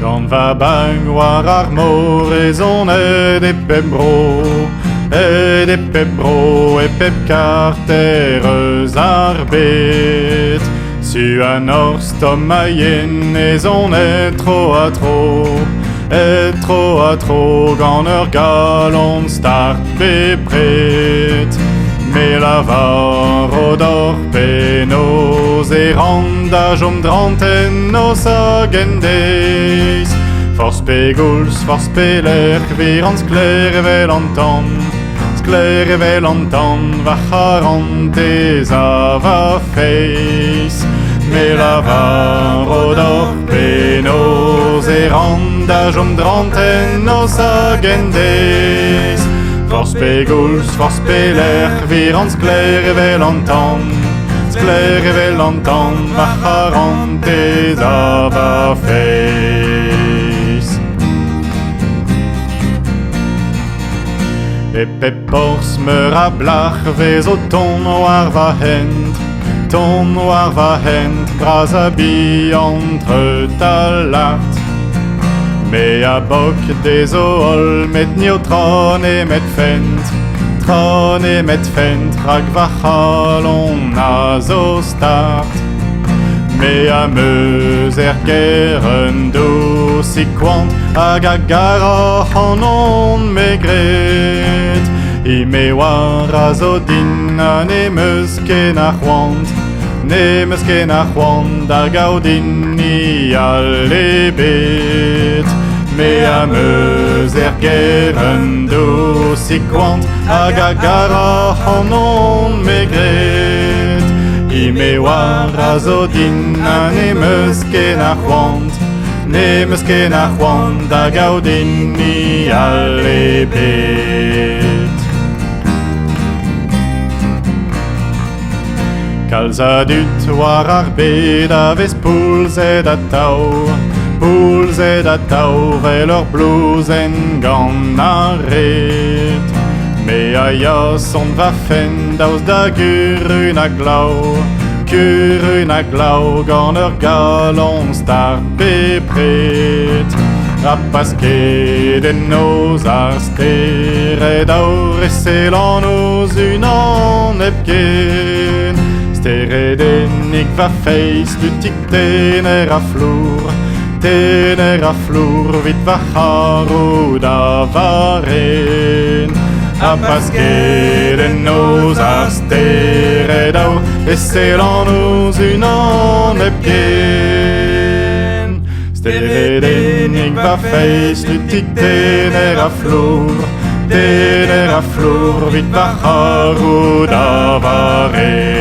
Gant va bang war ar mor ezon e pep bro, e pep bro e pep karterez ar bet. Su an or stom a yen ezon tro a tro gant ur galon start be pret. Me la var o d'or penoz e randa jom dranten nos a gendeiz. Force pe gouls, force pe lerk, vir an skler e vel antan, va charantez a va feiz. Me la var o d'or penoz e randa jom dranten nos a gendeiz. Force pe gouls, force pe lerk, vir an skler e vel antan, va charantez a va feiz. E pep pors meur a blach vez o ton war va hent, bras a bi entre talart. Me a bok des ool met neutron e met fent, rag va chalon a zo start. Me a meus geren do si kwant hag a gara an on me gret. I me war a zo din a ne meus ken a c'hoant, da gaudin i al e bet. Me a meus geren do si kwant hag a gara an on me gret. I me war a zo din a ne meus ken a c'hoant, da gaudin i al e bet. Kalz a dut war ar bed a vez pouls ed a tau, vel ur blouzen gant a ret. Me a yas on va fend daoust da gurun a glau, gant ur galon start be pret. Rapasket en noz ar steret aur e selan oz un an epken. Steredennig va feiz lutik tener a flour, vit va c'harroud a varen. A pasket en noz ar steret aur e selan oz un an epken. Steredennig va feiz lutik tener a flour, vit va c'harroud a varen.